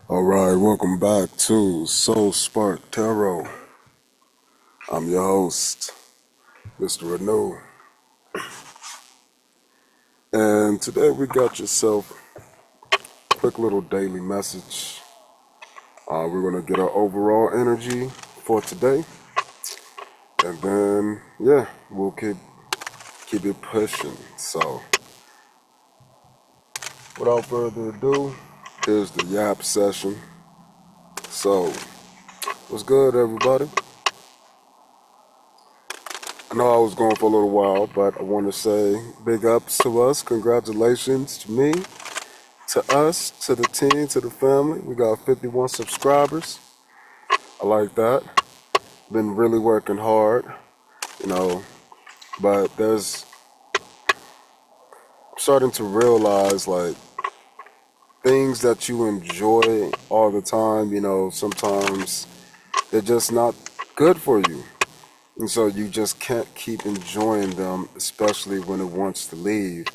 All right, welcome back to Soul Spark Tarot. I'm your host, Mr. Renew, and today we got yourself a quick little daily message. We're gonna get our overall energy for today, and then we'll keep it pushing. So, without further ado, here's the yap session. So, what's good, everybody? I know I was gone for a little while, but I want to say big ups to us. Congratulations to me, to us, to the team, to the family. We got 51 subscribers. I like that. Been really working hard, you know, but there's starting to realize like things that you enjoy all the time, sometimes they're just not good for you. And so you just can't keep enjoying them, especially when it wants to leave.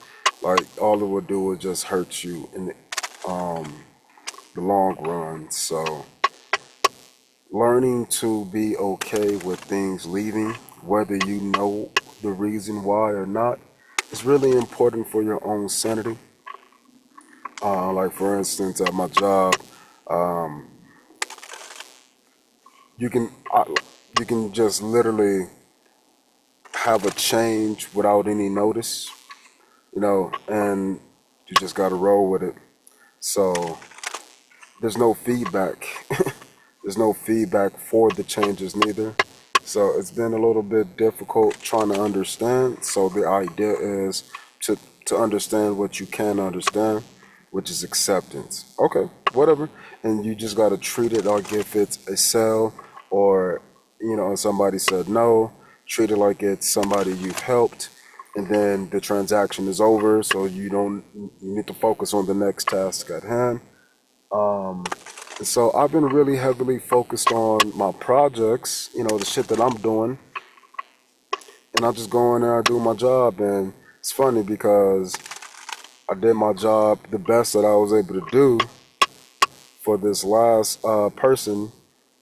Like all it will do is just hurt you in the long run. So learning to be okay with things leaving, whether you know the reason why or not, is really important for your own sanity. Like for instance, at my job, um, you can you can just literally have a change without any notice, and you just got to roll with it. So there's no feedback. There's no feedback for the changes neither. So it's been a little bit difficult trying to understand. So the idea is to understand what you can understand, which is acceptance. Okay, whatever. And you just got to treat it like if it's a sale or, somebody said no, treat it like it's somebody you've helped. And then the transaction is over, so you need to focus on the next task at hand. And so I've been really heavily focused on my projects, the shit that I'm doing, and I just go in there, I do my job, and it's funny because I did my job the best that I was able to do for this last person,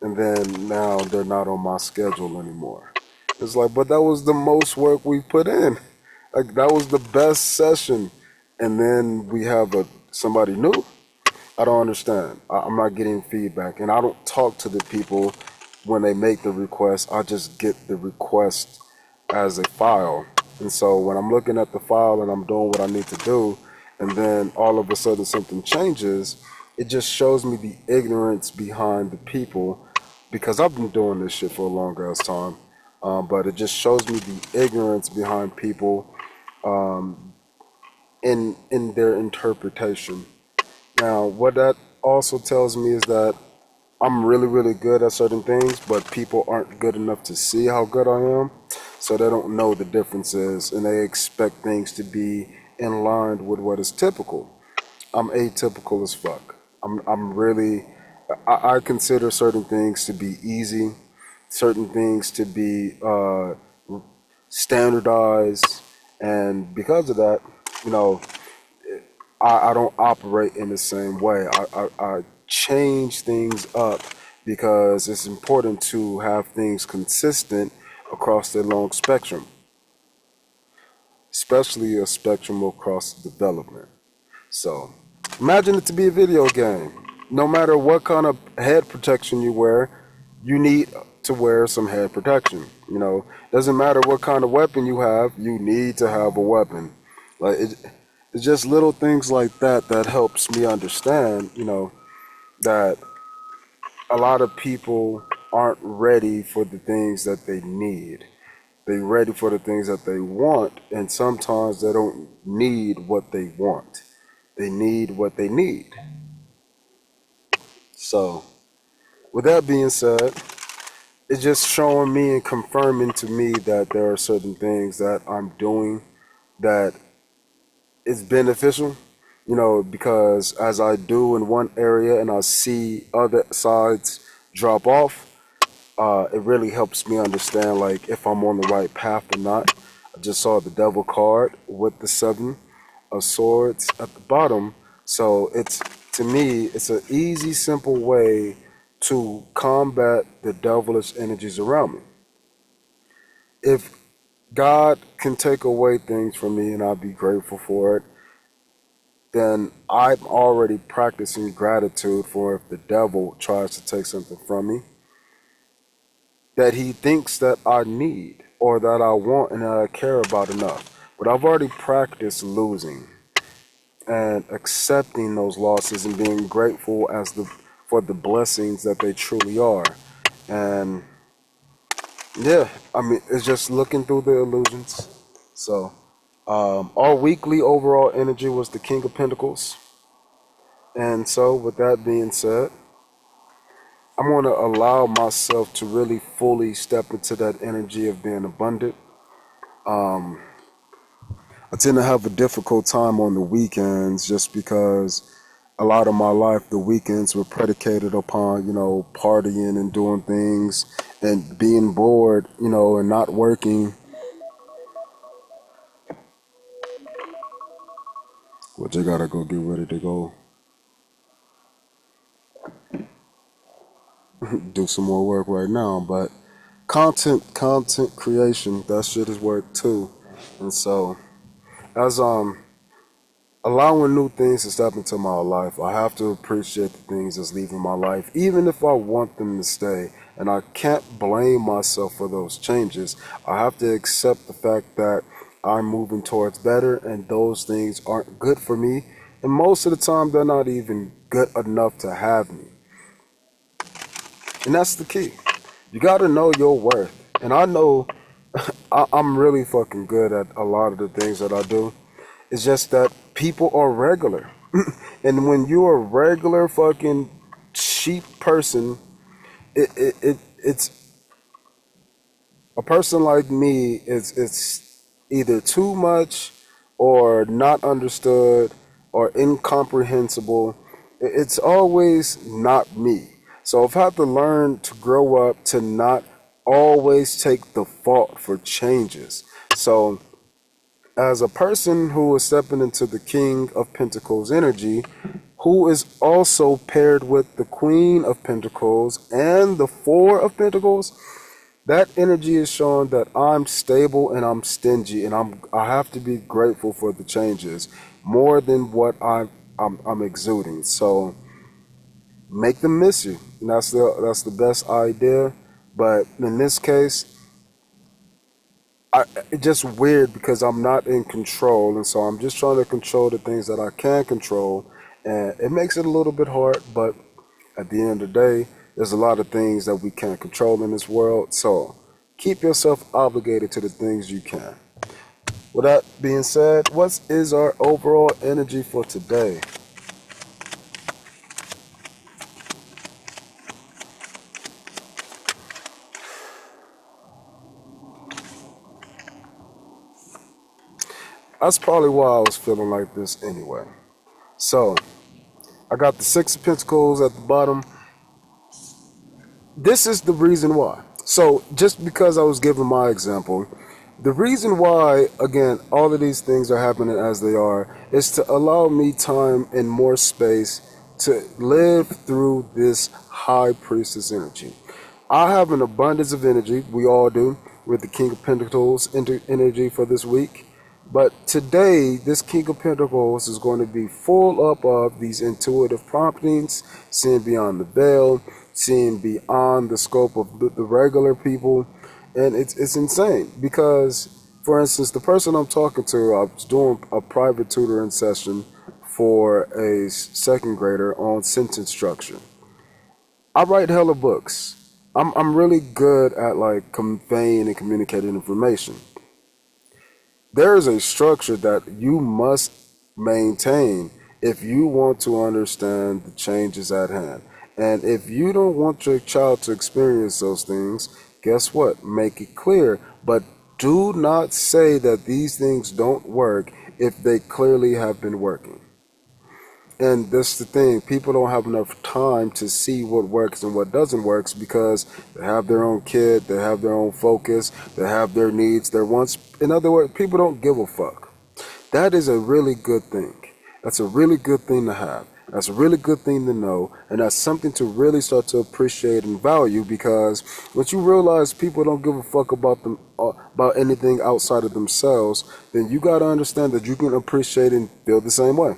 and then now they're not on my schedule anymore. It's like, but that was the most work we put in. Like that was the best session, and then we have somebody new. I don't understand. I'm not getting feedback, and I don't talk to the people when they make the request. I just get the request as a file, and so when I'm looking at the file and I'm doing what I need to do, and then all of a sudden something changes, it just shows me the ignorance behind the people because I've been doing this shit for a long ass time. But it just shows me the ignorance behind people in their interpretation. Now, what that also tells me is that I'm really, really good at certain things, but people aren't good enough to see how good I am. So they don't know the differences and they expect things to be in line with what is typical. I'm atypical as fuck. I'm really, I consider certain things to be easy, certain things to be standardized. And because of that, you know, I don't operate in the same way. I change things up because it's important to have things consistent across the long spectrum, especially a spectrum across development. So imagine it to be a video game. No matter what kind of head protection you wear, you need to wear some head protection. Doesn't matter what kind of weapon you have, you need to have a weapon. Like it's just little things like that that helps me understand, that a lot of people aren't ready for the things that they need. They're ready for the things that they want, and sometimes they don't need what they want. They need what they need. So, with that being said, it's just showing me and confirming to me that there are certain things that I'm doing that is beneficial, because as I do in one area and I see other sides drop off, it really helps me understand like if I'm on the right path or not. I just saw the devil card with the 7 of swords at the bottom, so it's to me, it's an easy, simple way to combat the devilish energies around me. If God can take away things from me and I'll be grateful for it, then I'm already practicing gratitude for if the devil tries to take something from me that he thinks that I need or that I want and that I care about enough. But I've already practiced losing and accepting those losses and being grateful for the blessings that they truly are. And yeah, I mean, it's just looking through the illusions. So, our weekly overall energy was the King of Pentacles. And so, with that being said, I'm going to allow myself to really fully step into that energy of being abundant. I tend to have a difficult time on the weekends just because a lot of my life, the weekends were predicated upon, partying and doing things and being bored, and not working, which I gotta go get ready to go do some more work right now. But content creation, that shit is work too. And so as allowing new things to step into my life, I have to appreciate the things that's leaving my life, even if I want them to stay. And I can't blame myself for those changes. I have to accept the fact that I'm moving towards better and those things aren't good for me. And most of the time, they're not even good enough to have me. And that's the key. You got to know your worth. And I know I'm really fucking good at a lot of the things that I do. It's just that people are regular. And when you're a regular fucking sheep person, it's a person like me it's either too much or not understood or incomprehensible. It's always not me. So I've had to learn to grow up to not always take the fault for changes. So as a person who is stepping into the King of Pentacles energy, who is also paired with the Queen of Pentacles and the Four of Pentacles, that energy is showing that I'm stable and I'm stingy, and I have to be grateful for the changes more than what I'm exuding. So make them miss you, and that's the best idea. But in this case, it's just weird because I'm not in control, and so I'm just trying to control the things that I can control, and it makes it a little bit hard. But at the end of the day, there's a lot of things that we can't control in this world, so keep yourself obligated to the things you can. With that being said, what is our overall energy for today? That's probably why I was feeling like this anyway. So I got the Six of Pentacles at the bottom. This is the reason why. So just because I was giving my example, the reason why, again, all of these things are happening as they are is to allow me time and more space to live through this high priestess energy. I have an abundance of energy. We all do, with the King of Pentacles energy for this week. But today, this King of Pentacles is going to be full up of these intuitive promptings, seeing beyond the veil, seeing beyond the scope of the regular people. And it's insane because, for instance, the person I'm talking to, I was doing a private tutoring session for a second grader on sentence structure. I write hella books. I'm really good at like conveying and communicating information. There is a structure that you must maintain if you want to understand the changes at hand. And if you don't want your child to experience those things, guess what? Make it clear. But do not say that these things don't work if they clearly have been working. And that's the thing. People don't have enough time to see what works and what doesn't work because they have their own kid, they have their own focus, they have their needs, their wants. In other words, people don't give a fuck. That is a really good thing. That's a really good thing to have. That's a really good thing to know, and that's something to really start to appreciate and value, because once you realize people don't give a fuck about them, about anything outside of themselves, then you got to understand that you can appreciate and feel the same way.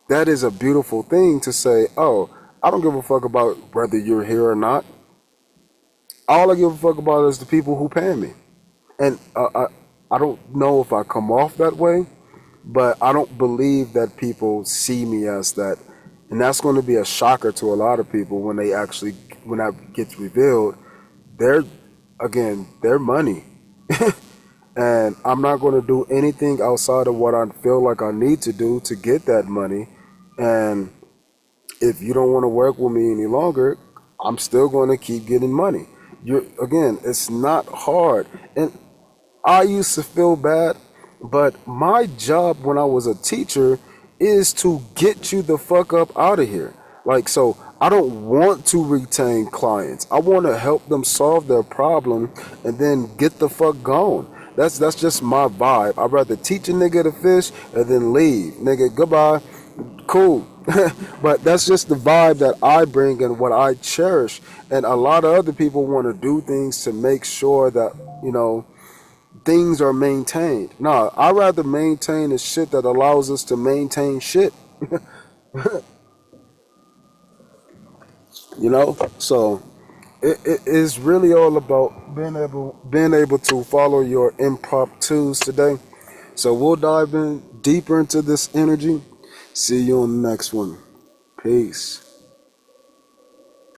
That is a beautiful thing to say, oh, I don't give a fuck about whether you're here or not. All I give a fuck about is the people who pay me. And I don't know if I come off that way, but I don't believe that people see me as that. And that's going to be a shocker to a lot of people when they actually, when that gets revealed. They're, again, their money. And I'm not going to do anything outside of what I feel like I need to do to get that money. And if you don't want to work with me any longer, I'm still going to keep getting money. You're, again, it's not hard. And I used to feel bad, but my job when I was a teacher is to get you the fuck up out of here. Like, so I don't want to retain clients. I want to help them solve their problem and then get the fuck gone. That's just my vibe. I'd rather teach a nigga to fish and then leave. Nigga, goodbye. Cool. But that's just the vibe that I bring and what I cherish. And a lot of other people want to do things to make sure that, things are maintained. No, I rather maintain the shit that allows us to maintain shit. So it is really all about being able to follow your impromptus today. So we'll dive in deeper into this energy. See you on the next one. Peace.